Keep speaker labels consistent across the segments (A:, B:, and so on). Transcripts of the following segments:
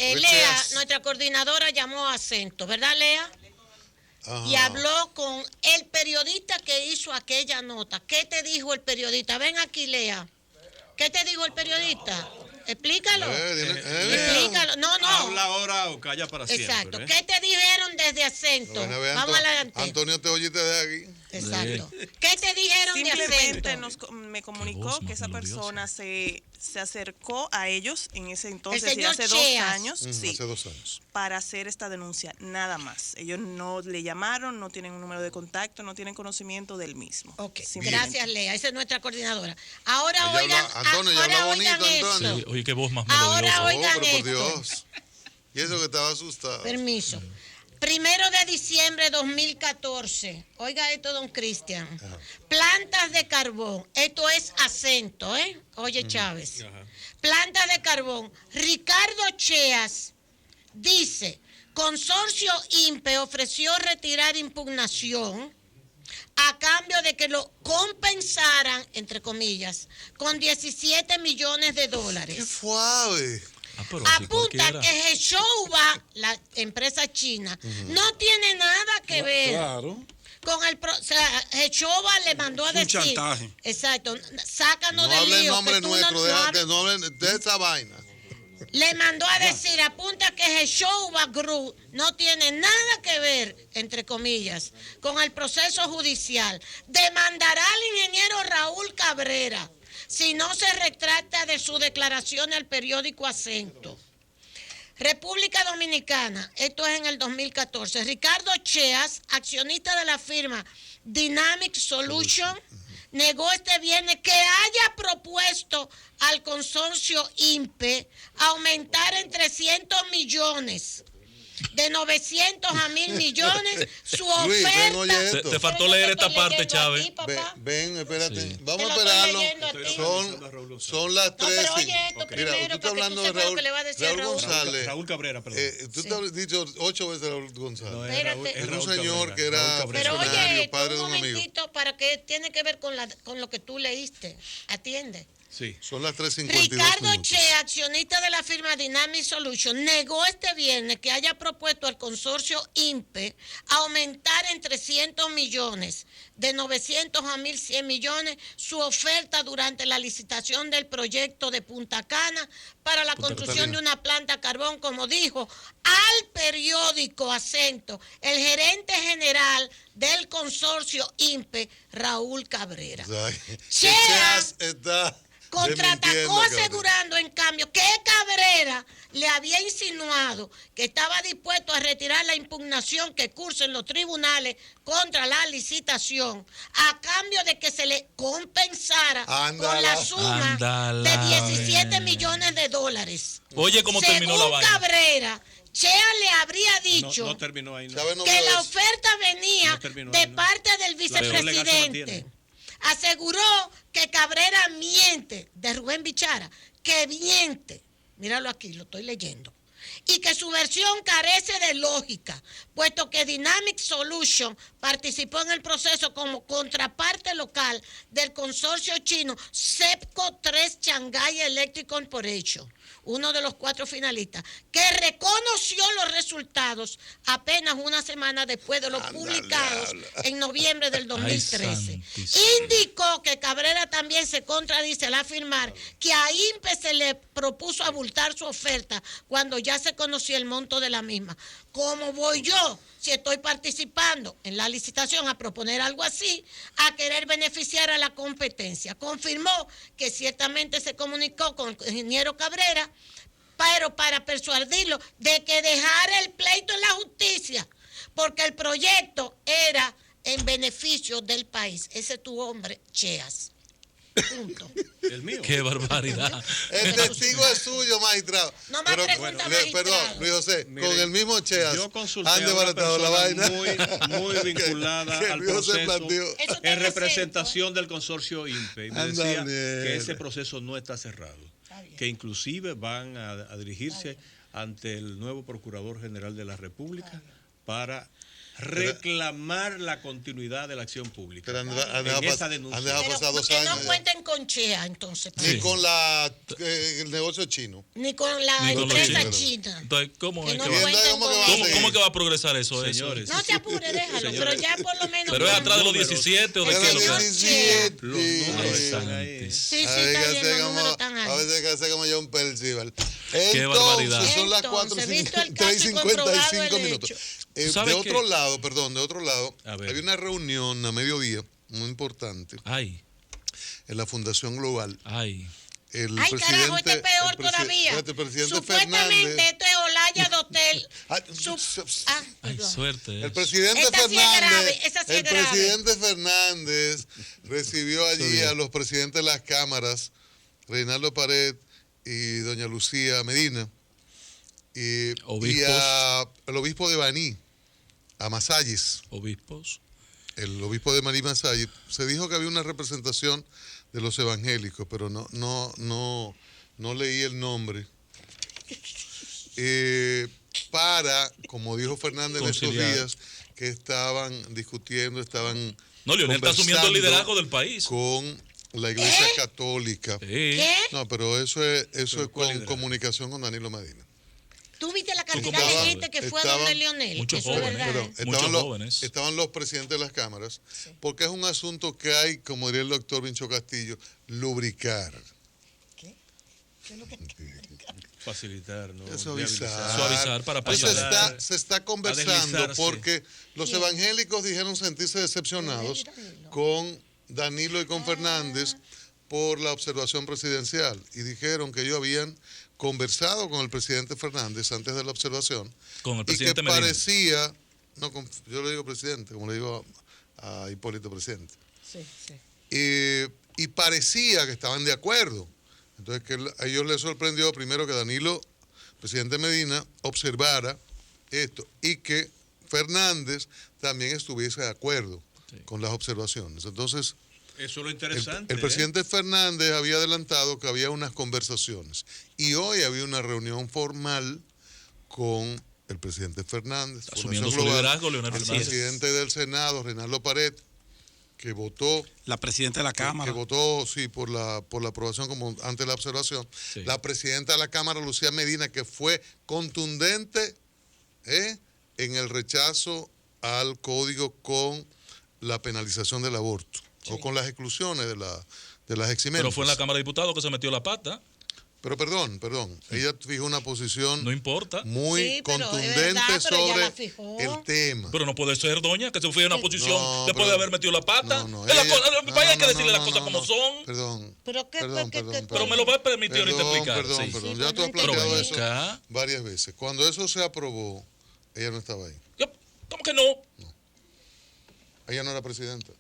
A: Lea, nuestra coordinadora, llamó a Acento, ¿verdad, Lea?
B: Ajá.
A: Y habló con el periodista que hizo aquella nota. ¿Qué te dijo el periodista? Ven aquí, Lea. ¿Qué te dijo el periodista? Explícalo. Explícalo. No.
C: Habla ahora o calla para siempre.
A: Exacto. ¿Qué te dijeron desde Acento? Vamos adelante.
B: Antonio, te oíste de aquí.
A: Exacto. ¿Qué te dijeron de Acento?
D: Simplemente me comunicó que esa persona se acercó a ellos en ese entonces,
A: hace
D: 2 años, sí,
B: hace 2 años,
D: para hacer esta denuncia, nada más. Ellos no le llamaron, no tienen un número de contacto, no tienen conocimiento del mismo.
A: Ok, gracias, Lea. Esa es nuestra coordinadora. Ahora oigan,
B: Antonio,
A: ahora
B: oigan
A: esto.
E: Sí, oye, qué voz más melodiosa.
A: Ahora oigan
B: pero por
A: esto.
B: Dios. Y eso que estaba asustado.
A: Permiso. 1 de diciembre de 2014. Oiga esto, don Cristian. Plantas de carbón. Esto es Acento, ¿eh? Oye, Chávez. Plantas de carbón. Ricardo Cheas dice, Consorcio INPE ofreció retirar impugnación a cambio de que lo compensaran, entre comillas, con 17 millones de dólares.
B: ¡Qué suave!
A: Apunta que Heshouba, la empresa china, no tiene nada que ver con el... O sea, Heshouba le mandó a decir...
F: Un chantaje.
A: Exacto, sácanos
B: No
A: del
B: hable el
A: lío.
B: nombre
A: Que tú
B: nuestro,
A: no
B: hablen de esa vaina.
A: Le mandó a decir, apunta que Heshouba Group no tiene nada que ver, entre comillas, con el proceso judicial. Demandará al ingeniero Raúl Cabrera si no se retracta de su declaración al periódico Acento. República Dominicana, esto es en el 2014. Ricardo Cheas, accionista de la firma Dynamic Solution, negó este viernes que haya propuesto al consorcio INPE aumentar en 300 millones, de 900 a 1.000 millones, su
B: Luis,
A: oferta.
B: ven, oye esto.
E: Te faltó leer esta parte, Chávez.
B: Ven, espérate.
E: Sí.
B: Vamos a esperarlo. Son las 3.
A: pero oye esto
B: Mira,
A: primero,
B: tú estás
A: para que
B: hablando
A: tú
B: de
A: sepas lo
B: Raúl,
A: que le va a decir
B: Raúl
A: Raúl.
B: González.
C: Raúl Cabrera, perdón.
B: Tú te has dicho 8 veces Raúl González.
C: No,
A: Espérate.
B: Es un
C: Raúl
B: señor
C: Cabrera,
B: que era
C: Raúl Cabrera.
A: Pero
B: funcionario,
A: oye,
B: padre de
A: un
B: un amigo.
A: momentito, para que tiene que ver con lo que tú leíste. Atiende.
C: Sí.
B: Son las 3:52
A: Ricardo
B: minutos.
A: Che, accionista de la firma Dynamic Solution, negó este viernes que haya propuesto al consorcio INPE aumentar en 300 millones, de 900 a 1.100 millones, su oferta durante la licitación del proyecto de Punta Cana para la construcción de una planta a carbón, como dijo al periódico Acento el gerente general del consorcio INPE, Raúl Cabrera.
B: Cheas está
A: contraatacó asegurando, en cambio, que Cabrera le había insinuado que estaba dispuesto a retirar la impugnación que cursa en los tribunales contra la licitación a cambio de que se le compensara con la suma de 17 millones de dólares.
E: Oye, ¿cómo terminó la vaina?
A: Según Cabrera, Chea le habría dicho
C: No terminó ahí.
A: que la oferta venía de parte del vicepresidente. Aseguró que Cabrera miente, de Rubén Bichara, que miente. Míralo aquí, lo estoy leyendo. Y que su versión carece de lógica, puesto que Dynamic Solution participó en el proceso como contraparte local del consorcio chino CEPCO 3 Shanghai Electric Corporation, uno de los 4 finalistas, que reconoció los resultados apenas una semana después de los publicados en noviembre del 2013. Indicó que Cabrera también se contradice al afirmar que a INPE se le propuso abultar su oferta cuando ya se conocía el monto de la misma. ¿Cómo voy yo, si estoy participando en la licitación, a proponer algo así, a querer beneficiar a la competencia? Confirmó que ciertamente se comunicó con el ingeniero Cabrera, pero para persuadirlo de que dejara el pleito en la justicia, porque el proyecto era en beneficio del país. Ese es tu hombre, Cheas. Punto.
C: El mío.
E: Qué barbaridad.
B: El testigo es suyo, magistrado.
A: No me pregunta, magistrado.
B: Perdón, Luis José,
C: Mire,
B: con el mismo Cheas
C: yo consulté
B: han
C: a una
B: desbaratado la vaina.
C: muy vinculada
B: que
C: al
B: Luis José
C: proceso
A: Eso está
C: en representación del consorcio INPE. Y me decía
B: Ándale.
C: que ese proceso no está cerrado. Que inclusive van a dirigirse ante el nuevo Procurador General de la República para reclamar la continuidad de la acción pública.
B: Pero han
C: en esa denuncia.
B: dejado
A: Pero
B: pasar 2
A: que
B: años.
A: no cuenten con Chea, entonces.
B: Ni con el negocio chino.
A: Ni con la
E: Ni con los
A: empresa
E: chinos.
A: china.
E: Entonces, ¿cómo
A: Que
E: es
A: no
E: que va?
A: cuenten
B: ¿Cómo
A: con
B: que va a
A: eso.
B: seguir?
E: ¿Cómo que va a progresar eso?
C: Señores,
A: No te apures, déjalo,
C: Señores.
A: pero ya por lo menos.
E: Pero es
A: con-
E: atrás de los
C: números.
E: 17 o de
B: Era
E: qué es lo que
B: 17.
C: Los números están ahí.
E: Santis.
A: Sí, sí,
B: A veces
A: está
B: que
A: bien,
B: hace
A: los
B: como-
A: números están
B: a
A: ahí.
B: veces que hace como John Percival.
E: barbaridad.
B: Entonces, son las
A: Entonces, visto el caso y
B: 3:55
A: comprobado el
B: minutos.
A: hecho.
B: De
E: ¿Sabe
B: otro
E: qué?
B: lado,
C: A ver.
B: había una reunión a mediodía muy importante
E: Ay,
B: en la Fundación Global.
E: ay.
B: El
A: Ay, carajo, este es peor todavía.
B: El presidente
A: Supuestamente
B: Fernández.
A: esto es Olaya de hotel.
B: Ay,
E: Ay,
A: perdón.
E: suerte.
B: El presidente
A: Esta sí es
B: Fernández,
A: grave, esa sí es
B: el
A: grave.
B: presidente Fernández recibió allí
E: bien.
B: a los presidentes de las cámaras, Reinaldo Pared y doña Lucía Medina, y
E: Obispos.
B: al obispo de Baní, a Masalles,
E: Obispos.
B: el obispo de Baní Masalles. Se dijo que había una representación de los evangélicos, pero no leí el nombre. Para, como dijo Fernández en estos
E: Conciliar.
B: días, que estaban discutiendo, estaban
E: No, Leonel está asumiendo el
B: conversando
E: liderazgo del país.
B: con la Iglesia Católica.
E: Sí.
A: ¿Qué?
B: No, pero eso es
C: ¿cuál
B: con
C: liderazgo?
B: comunicación con Danilo Medina.
A: ¿Tú viste la cantidad
B: Estaban-
A: de gente que fue
B: estaban
A: donde Leonel?
E: muchos
A: Eso es
E: jóvenes,
A: verdad.
B: Pero
A: ¿eh?
E: Muchos
B: estaban
E: jóvenes.
B: estaban los presidentes de las cámaras, porque es un asunto que hay, como diría el doctor Vincho Castillo, lubricar.
C: Facilitar, ¿no?
B: Suavizar.
E: Suavizar para
B: Entonces
E: pasar.
B: se está conversando
C: deslizarse.
B: porque los evangélicos dijeron sentirse decepcionados con Danilo y con Fernández por la observación presidencial y dijeron que ellos habían conversado con el presidente Fernández antes de la observación
E: Con el
B: y que
E: presidente Medina.
B: parecía, yo le digo presidente, como le digo a Hipólito presidente,
A: Sí, sí.
B: y parecía que estaban de acuerdo. Entonces que a ellos les sorprendió primero que Danilo, presidente Medina, observara esto y que Fernández también estuviese de acuerdo con las observaciones. Entonces,
C: Eso es lo interesante.
B: el presidente Fernández había adelantado que había unas conversaciones y hoy había una reunión formal con el presidente Fernández,
E: Asumiendo
B: Fundación
E: su
B: Global,
E: liderazgo, Leonel
B: el
E: Fernández.
B: presidente del Senado, Reinaldo Pared, que votó
F: La presidenta de la Cámara.
B: que votó, sí, por la aprobación como ante la observación.
E: Sí.
B: La presidenta de la Cámara, Lucía Medina, que fue contundente en el rechazo al código con la penalización del aborto o con las exclusiones de las eximentas.
E: Pero fue en la Cámara de Diputados que se metió la pata.
B: Pero perdón, ella fijó una posición
E: No importa.
B: muy
A: Sí, pero es
B: contundente
A: verdad, pero ella
B: sobre
A: la fijó.
B: el tema.
E: Pero no puede ser, doña, que se fue en una posición
B: No,
E: después de
B: pero-
E: haber metido la pata.
B: No,
E: Es la
B: ella-
E: cosa-
B: no,
E: vaya, hay
B: no,
E: que decirle
B: no,
E: las
B: no,
E: cosas
B: no,
E: como
B: no.
E: son.
B: Perdón.
A: Pero qué,
B: Perdón,
A: qué-
B: perdón,
A: qué-
B: perdón.
E: Pero me lo va a permitir ahorita
B: Perdón,
E: explicar.
B: Perdón,
E: Sí.
B: perdón.
A: Sí,
B: Ya tú has
A: pero ven
B: planteado
E: acá.
B: eso varias veces. Cuando eso se aprobó, ella no estaba ahí.
E: ¿Cómo que no?
B: Ella no era presidenta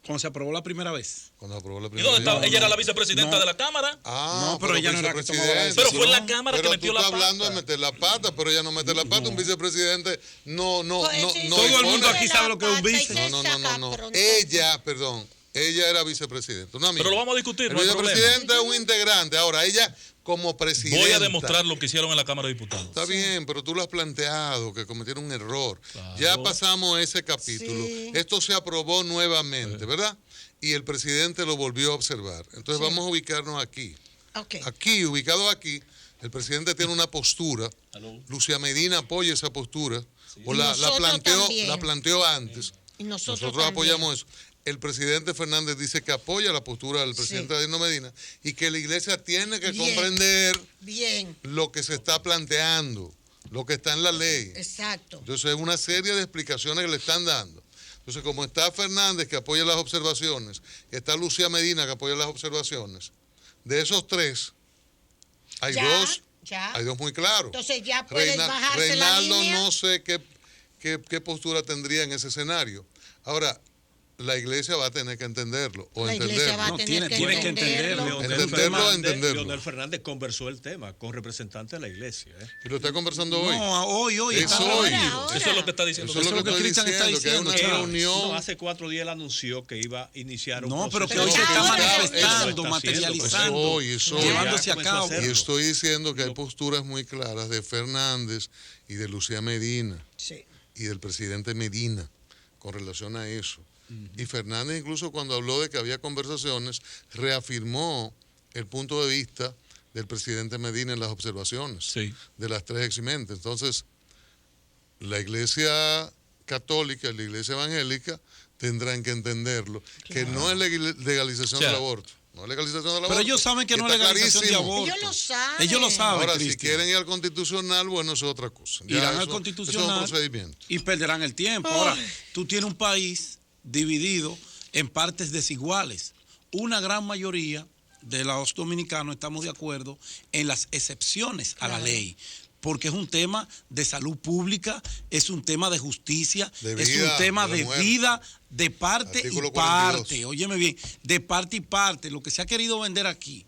F: Cuando se aprobó la primera vez.
B: cuando aprobó la
E: ¿Y
B: primera
E: dónde
B: vez.
E: estaba? Ella era la
F: no.
E: vicepresidenta
F: No.
E: de la Cámara.
B: Ah,
F: No, pero ella no era que tomaba la
B: vicepresidenta.
E: Pero fue en la
F: no.
E: Cámara
B: Pero
E: que
B: tú
E: metió la
B: estás
E: pata.
B: hablando de meter la pata, pero ella no mete la pata. Un vicepresidente no
A: Pues sí,
B: no
F: Todo el
B: impone.
F: mundo aquí sabe lo que es un vice.
B: No. Ella era vicepresidenta. Una amiga.
E: Pero lo vamos a discutir,
B: El
E: no hay problema.
B: vicepresidente es un integrante. Ahora, ella como presidenta.
E: Voy a demostrar lo que hicieron en la Cámara de Diputados.
B: Está bien, pero tú lo has planteado, que cometieron un error.
E: Claro.
B: Ya pasamos ese capítulo.
A: Sí.
B: Esto se aprobó nuevamente, ¿verdad? Y el presidente lo volvió a observar. Entonces vamos a ubicarnos aquí.
A: Ok.
B: Aquí, ubicado aquí, el presidente tiene una postura.
E: Aló.
B: Lucía Medina apoya esa postura. O
A: Y
B: la
A: nosotros también.
B: planteó antes.
A: Y nosotros también.
B: apoyamos eso. El presidente Fernández dice que apoya la postura del presidente Danilo Medina y que la iglesia tiene que
A: Bien.
B: comprender
A: Bien,
B: lo que se está planteando, lo que está en la ley.
A: exacto.
B: Entonces, es una serie de explicaciones que le están dando. Entonces, como está Fernández, que apoya las observaciones, y está Lucía Medina, que apoya las observaciones, de esos tres, hay dos muy claros.
A: Entonces ya puede bajarse
B: Reinaldo
A: la línea.
B: no sé qué postura tendría en ese escenario. Ahora, la iglesia va a tener que entenderlo o
A: La iglesia
B: entenderlo.
A: va a
F: No,
A: tener que
F: tiene que
A: entenderlo.
F: entenderlo.
B: Entenderlo.
C: Leonel Fernández conversó el tema con representantes de la iglesia.
B: Y lo está conversando hoy.
F: No, hoy.
B: Es
F: está
B: hoy.
A: Ahora.
E: Eso es lo que está diciendo.
B: Eso es lo que estoy
F: Cristian está
B: diciendo, que hay una
F: diciendo,
B: reunión.
C: No, hace 4 días él anunció que iba a iniciar un
F: No, pero que
C: proceso.
F: hoy se está
A: Ahora,
F: manifestando,
C: eso está
F: materializando,
B: Hoy, es hoy.
F: llevándose
C: Ya
F: a
C: comenzó a
F: cabo.
C: hacerlo.
B: Y estoy diciendo que hay posturas muy claras de Fernández y de Lucía Medina.
A: Sí.
B: y del presidente Medina con relación a eso. Y Fernández incluso cuando habló de que había conversaciones, reafirmó el punto de vista del presidente Medina en las observaciones de las 3 eximentes. Entonces, la Iglesia católica y la Iglesia evangélica tendrán que entenderlo, que no es legalización del aborto. No es legalización del aborto.
F: Pero ellos saben que no es legalización de aborto.
A: Ellos lo saben.
F: Ellos lo saben.
B: Ahora,
F: Cristian,
B: si quieren ir al constitucional, bueno, eso es otra cosa. Ya
F: irán al
B: eso
F: constitucional
B: es un procedimiento.
F: y perderán el tiempo. Ahora, tú tienes un país dividido en partes desiguales. Una gran mayoría de los dominicanos estamos de acuerdo en las excepciones a la ley, porque es un tema de salud pública, es un tema de justicia, es un tema de vida de parte
B: Artículo
F: y parte.
B: 42.
F: Óyeme bien, de parte y parte. Lo que se ha querido vender aquí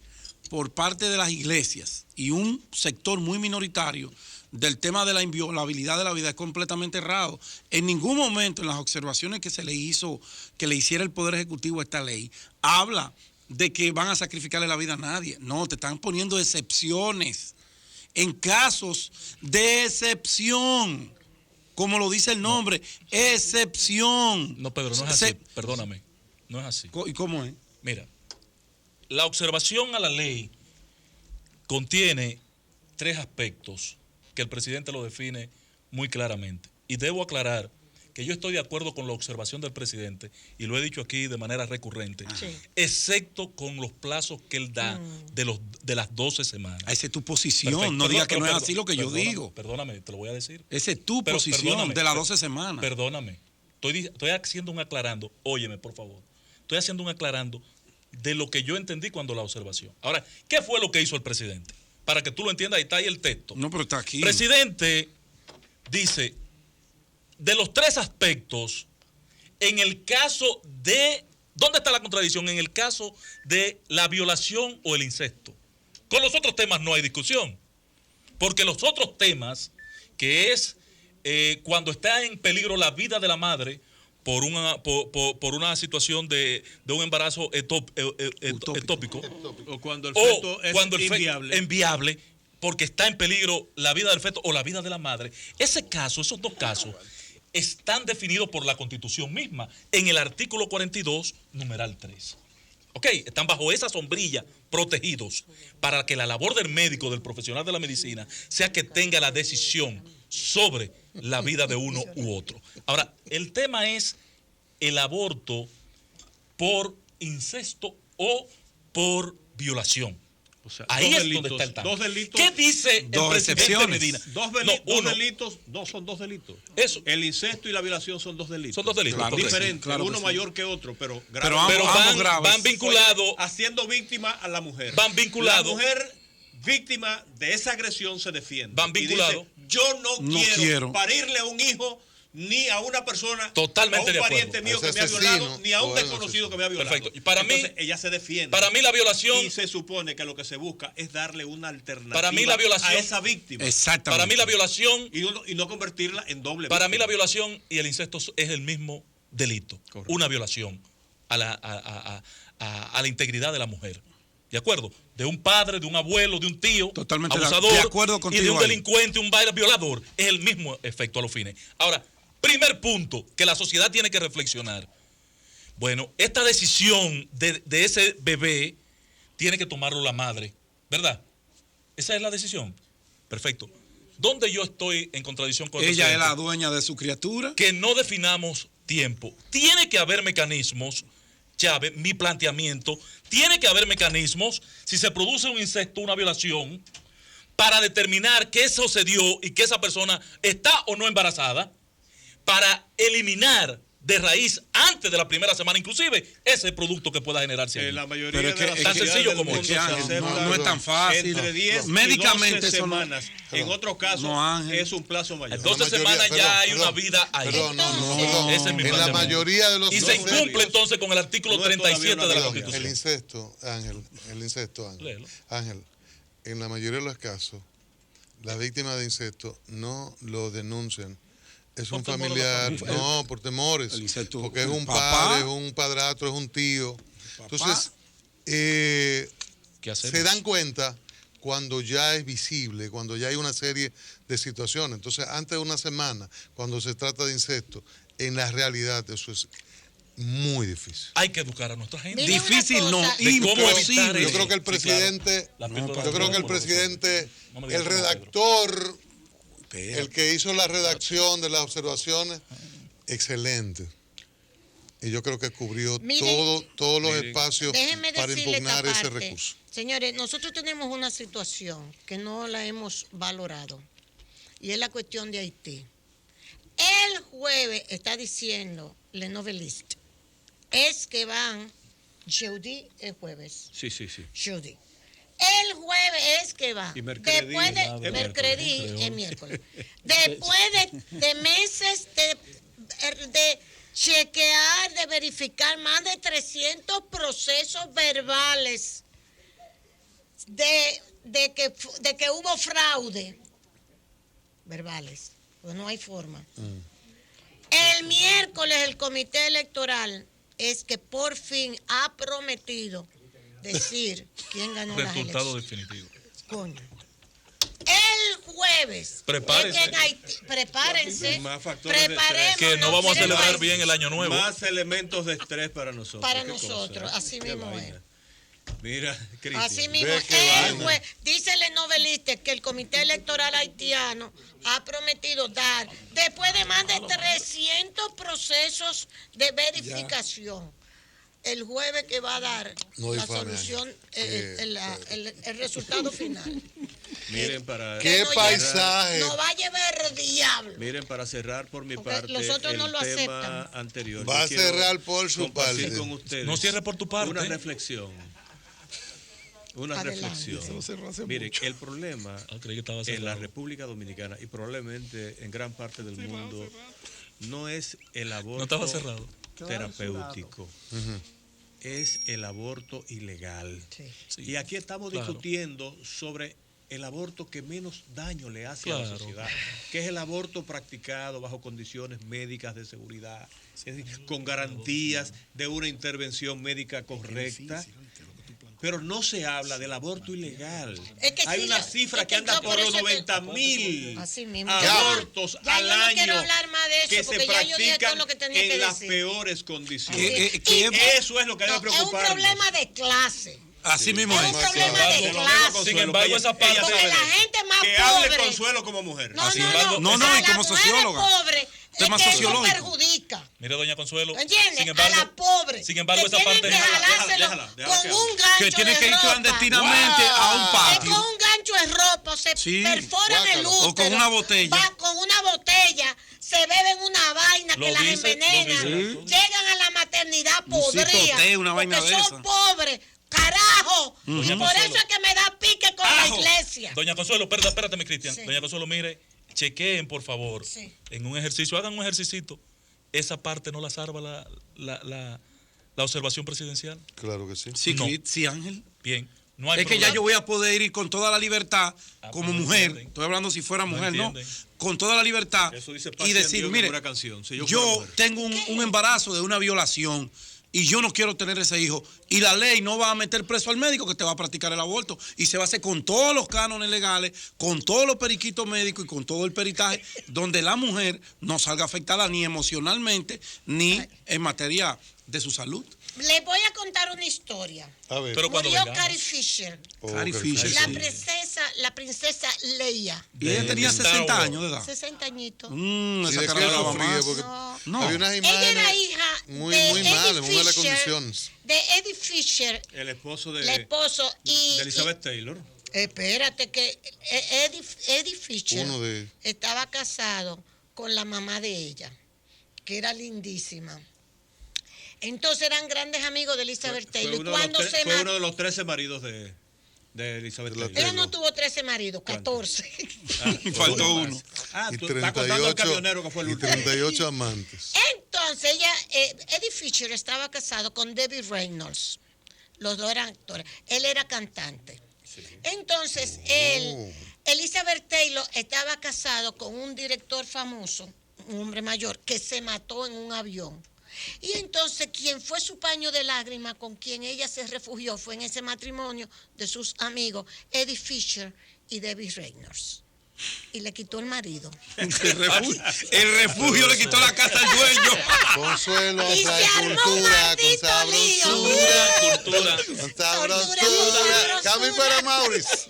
F: por parte de las iglesias y un sector muy minoritario del tema de la inviolabilidad de la vida es completamente errado. En ningún momento en las observaciones que se le hizo, que le hiciera el Poder Ejecutivo a esta ley, habla de que van a sacrificarle la vida a nadie. No, te están poniendo excepciones. En casos de excepción, como lo dice el nombre, excepción.
E: No, Pedro, no es así. Perdóname. No es así.
F: ¿Y cómo es?
E: Mira, la observación a la ley contiene 3 aspectos que el presidente lo define muy claramente. Y debo aclarar que yo estoy de acuerdo con la observación del presidente, y lo he dicho aquí de manera recurrente, excepto con los plazos que él da de las 12 semanas.
F: Esa es tu posición,
E: Perfecto.
F: no digas que no es
E: Perdón,
F: así lo que yo digo.
E: Perdóname, te lo voy a decir.
F: Esa es tu posición de las 12 semanas.
E: Perdóname, estoy haciendo un aclarando, óyeme por favor, estoy haciendo un aclarando de lo que yo entendí cuando la observación. Ahora, ¿qué fue lo que hizo el presidente? Para que tú lo entiendas, ahí está ahí el texto.
F: No, pero está aquí.
E: El presidente dice, de los 3 aspectos, en el caso de, ¿dónde está la contradicción? En el caso de la violación o el incesto. Con los otros temas no hay discusión, porque los otros temas, que es cuando está en peligro la vida de la madre por una situación de un embarazo ectópico,
C: O cuando el feto es inviable.
E: inviable, porque está en peligro la vida del feto o la vida de la madre. Ese caso, esos 2 casos, están definidos por la Constitución misma en el artículo 42, numeral 3. ¿Ok? Están bajo esa sombrilla, protegidos, para que la labor del médico, del profesional de la medicina, sea que tenga la decisión sobre la vida de uno u otro. Ahora, el tema es el aborto por incesto o por violación.
C: O sea,
E: Ahí
C: dos
E: es
C: delitos,
E: donde está el tema.
C: 2 delitos.
E: ¿Qué dice el presidente
F: excepciones.
E: Medina?
C: Dos
E: uno.
C: delitos, son 2 delitos.
E: Eso.
C: El incesto y la violación son 2 delitos.
E: Son 2 delitos.
F: Claro que sí,
C: Diferentes,
F: claro que
C: uno
F: sí.
C: mayor que otro, pero graves.
F: Pero ambos-
E: Pero
F: ambos graves.
E: van vinculados.
C: Haciendo víctima a la mujer.
E: Van vinculados.
C: La mujer víctima de esa agresión se defiende.
E: Van
C: Y dice,
E: vinculados.
C: yo
F: No
C: quiero
F: quiero
C: parirle a un hijo ni a una persona,
E: Totalmente
C: a
E: de
C: un
E: acuerdo.
C: pariente mío
B: Ese
C: que me ha
B: asesino,
C: violado, ni a un
B: o el
C: desconocido que me ha violado.
E: Perfecto. Y para mí-
C: Entonces, ella se defiende.
E: Para mí la violación,
C: Y se supone que lo que se busca es darle una alternativa
E: Para mí la violación-
C: a esa víctima.
F: Exactamente.
E: para mí la violación,
C: Y no convertirla en doble
E: para mí la
C: víctima.
E: violación y el incesto es el mismo delito.
C: Correcto.
E: Una violación a la integridad de la mujer. ¿De acuerdo? De un padre, de un abuelo, de un tío,
F: Totalmente
E: abusador,
F: de acuerdo
E: y
F: contigo
E: de un
F: ahí.
E: delincuente, un baile violador. Es el mismo efecto a los fines. Ahora, primer punto que la sociedad tiene que reflexionar. Bueno, esta decisión de ese bebé tiene que tomarlo la madre, ¿verdad? Esa es la decisión. Perfecto. ¿Dónde yo estoy en contradicción con el
F: Ella es
E: presidente?
F: la dueña de su criatura.
E: Que no definamos tiempo. Tiene que haber mecanismos, Chávez, mi planteamiento, tiene que haber mecanismos, si se produce un incesto, una violación, para determinar qué sucedió y que esa persona está o no embarazada, para eliminar de raíz antes de la primera semana, inclusive ese producto que pueda generarse ahí.
C: La mayoría
F: Pero es que-
C: de las
F: es
E: tan
F: que-
C: sociedades
E: sencillo
C: del
E: como
C: mundo
E: es.
C: se
F: Ángel, no
C: aceptan
F: es tan fácil.
C: entre 10
F: Médicamente
C: y 12
F: eso no-
C: semanas. En otros casos
F: No, Ángel.
C: es un plazo mayor.
E: 12
B: La mayoría-
E: semanas ya hay
B: perdón,
E: una vida ahí.
B: Perdón, no,
A: Entonces-
B: perdón.
E: Ese es mi
B: En la
E: planteamiento.
B: mayoría de los
E: Y se
B: procesos-
E: incumple entonces con el artículo
C: No es todavía
E: 37 de la
C: una
B: Perdón,
E: Constitución.
B: el incesto, Ángel.
E: Léelo.
B: Ángel, en la mayoría de los casos, las víctimas de incesto no lo denuncian. Es
E: Por
B: un
E: temor a la
B: familiar,
F: familia.
B: no, por temores.
F: El incesto,
B: Porque es un
F: papá.
B: padre, es un padrastro, es un tío. Entonces,
E: ¿Qué hacemos?
B: se dan cuenta cuando ya es visible, cuando ya hay una serie de situaciones. Entonces, antes de una semana, cuando se trata de incesto, en la realidad eso es muy difícil.
E: Hay que educar a nuestra gente.
A: Miren
F: Difícil
A: una
F: no,
A: cosa.
E: De cómo evitar
F: imposible.
B: Yo
E: eso.
B: creo que el
E: Sí,
B: presidente,
E: claro.
B: yo creo que el presidente,
E: No me digas
B: el
E: que no, Pedro.
B: redactor,
F: Espera.
B: el que hizo la redacción de las observaciones, excelente. Y yo creo que cubrió
A: Miren,
B: todos los
C: miren,
B: espacios
A: Déjenme
B: para
A: decirle
B: impugnar
A: esta
B: ese
A: parte.
B: recurso.
A: Señores, nosotros tenemos una situación que no la hemos valorado y es la cuestión de Haití. El jueves está diciendo Le Noveliste, es que van jeudi el jueves.
C: Sí, sí, sí.
A: Jeudi. El jueves es que va.
C: Y mercredí,
A: Después de
C: es
A: mercredí, es miércoles. Después de meses de chequear, de verificar más de 300 procesos verbales de que hubo fraude verbales, pues no hay forma. El miércoles el comité electoral es que por fin ha prometido decir quién ganó las
E: Resultado
A: elecciones.
E: definitivo.
A: Coño. El jueves.
E: Prepárense.
A: es que en Haití- prepárense.
C: Más factores de
A: Preparémonos.
E: Que no vamos a
A: Miren,
E: celebrar
A: país,
E: bien el año nuevo.
C: Más elementos de estrés para nosotros.
A: Para
C: Qué
A: nosotros,
C: cosa,
A: así
C: qué
A: mismo
C: vaina.
A: es.
C: Mira, Cristian.
A: Así mismo,
B: Ve qué
A: el
B: vaina.
A: juez, dice el novelista que el Comité Electoral Haitiano ha prometido dar, después de más de 300 procesos de verificación, el jueves que va a dar
B: No
A: la
B: difame,
A: solución,
B: que-
A: el resultado final.
C: Miren para,
B: ¿Qué
A: Que no
B: paisaje?
A: No va a llevar el diablo.
C: miren para cerrar por mi
A: Porque
C: parte
A: los otros
C: el
A: no lo
C: tema
A: aceptan.
C: anterior.
B: Va
C: Yo
B: a
C: quiero
B: cerrar por su
C: compartir
B: parte.
C: con ustedes
E: No cierre por tu parte.
C: Una reflexión. Una
A: Adelante.
C: reflexión. Miren, el problema
E: Ah, creí que estaba
C: en la
E: cerrado.
C: República Dominicana y probablemente en gran parte del mundo no es el aborto
E: estaba cerrado.
C: terapéutico, es el aborto ilegal.
E: Sí.
C: Y aquí estamos
E: Claro.
C: discutiendo sobre el aborto que menos daño le hace a la
E: Claro.
C: sociedad, que es el aborto practicado bajo condiciones médicas de seguridad, es decir, con garantías de una intervención médica correcta. Pero no se habla del aborto ilegal.
A: Es que
C: Hay
A: sí,
C: una
A: yo-
C: cifra
A: es
C: que
A: que
C: anda
A: yo
C: por
A: por
C: los
A: eso que-
C: 90.000
A: Así mismo.
C: abortos
A: Ya
C: al
A: yo no quiero
C: año
A: hablar más de eso,
C: que se
A: porque ya yo dije todo
C: practican
A: lo que tenía que
C: en las
A: decir.
C: peores condiciones. Eso es lo que debe
A: No, es un
C: preocuparnos.
A: problema de clase.
F: Así mismo
A: Es
F: es.
A: un problema
B: claro.
A: de
C: Se lo digo
A: clase.
C: Consuelo,
E: Sin embargo,
C: que
E: esa
C: ella
E: parte-
C: sabe
A: Porque
C: de
A: la
C: eso.
A: gente más
C: que
A: pobre.
C: hable Consuelo como mujer.
A: No,
E: Sin
A: no,
E: embargo,
A: no.
F: no,
A: A
F: y
A: la
F: como
A: mujer
F: socióloga.
A: pobre,
F: Tema
A: es que eso
F: sociológico.
A: perjudica.
E: Mire, doña Consuelo.
A: ¿Entiendes?
E: Sin embargo,
A: a la pobre.
E: Sin embargo,
A: que
E: esa
A: tienen
E: parte.
A: que jalárselo
C: déjala que
A: con
C: hable.
A: un gancho
F: Que tiene
A: de
F: que ir
A: ropa.
F: clandestinamente a un
A: Es
F: patio.
A: con un gancho de ropa, se
F: Sí,
A: perforan el
B: guácala.
A: útero.
F: O con una botella.
A: Va con una botella, se beben una vaina
E: Lo
A: que las
E: dice,
A: envenena.
E: lo dice.
A: Llegan a la maternidad
F: Un
A: podrida.
F: citoteo, una vaina
A: porque
F: de
A: son
F: esa.
A: pobres. Carajo. Y
E: Doña
A: por
E: Consuelo.
A: eso es que me da pique con la
E: Ajo.
A: iglesia.
E: Doña Consuelo, espérate, mi Cristian.
A: Sí.
E: Doña Consuelo, mire, chequeen, por favor,
A: Sí.
E: en un ejercicio, hagan un ejercicio. Esa parte no la salva la observación presidencial.
B: Claro que sí.
F: Sí,
E: No.
F: sí, Ángel.
E: Bien, no hay
F: Es que ya
E: problema.
F: yo voy a poder ir con toda la libertad como
E: no
F: mujer.
E: entienden.
F: Estoy hablando si fuera mujer, ¿no?
E: entienden.
F: Con toda la libertad.
C: Eso dice Paz
F: Y
C: Dios
F: decir,
C: en
F: mire,
C: una canción, si yo
F: yo
C: fuera mujer.
F: tengo un embarazo de una violación y yo no quiero tener ese hijo. Y la ley no va a meter preso al médico que te va a practicar el aborto. Y se va a hacer con todos los cánones legales, con todos los periquitos médicos y con todo el peritaje, donde la mujer no salga afectada ni emocionalmente ni en materia de su salud.
A: Les voy a contar una historia.
B: A ver.
E: Pero cuando
A: Murió
E: vengamos.
A: Carrie Fisher,
B: Oh,
F: Carrie
B: qué
F: Fisher,
B: difícil.
A: la princesa Leia.
F: Y ella tenía
E: Star
F: 60
E: Wars.
F: años de edad.
A: 60 añitos.
B: ¿Y
F: Esa
B: de
F: cara
B: qué
F: no daba
B: sufría?
F: más.
B: Porque
F: No.
B: había unas
A: Ella era
B: imágenes
A: hija
B: muy,
A: de
B: muy
A: Eddie
B: malas, muy malas
A: Fisher,
B: condiciones.
A: de Eddie Fisher,
C: El esposo
A: el esposo, y
C: de Elizabeth Taylor.
A: espérate que Eddie Fisher
B: Uno de-
A: estaba casado con la mamá de ella, que era lindísima. Entonces eran grandes amigos de Elizabeth Taylor.
C: Fue
A: Y cuando se
C: fue
A: ma-
C: uno de los 13 maridos de Elizabeth
B: De la
C: Taylor.
A: ella no tuvo 13 maridos, 14.
F: Faltó uno.
C: Ah,
B: Y
C: tú estás contando al camionero que fue el
B: y
C: último.
B: 38 amantes.
A: Entonces Eddie Fisher estaba casado con Debbie Reynolds. Los dos eran actores. Él era cantante. Entonces, Elizabeth Taylor estaba casado con un director famoso, un hombre mayor, que se mató en un avión. Y entonces quien fue su paño de lágrimas, con quien ella se refugió, fue en ese matrimonio de sus amigos, Eddie Fisher y Debbie Reynolds. Y le quitó el marido.
F: El refugio le quitó la casa al dueño.
B: Consuelo
A: Y
B: trae
A: se armó un
B: cultura, con
A: maldito
B: sabrosura.
E: Cultura.
B: Con
A: Tortura,
B: sabrosura. Cami para Maurice.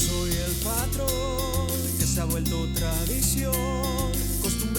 G: Soy el patrón que se ha vuelto tradición.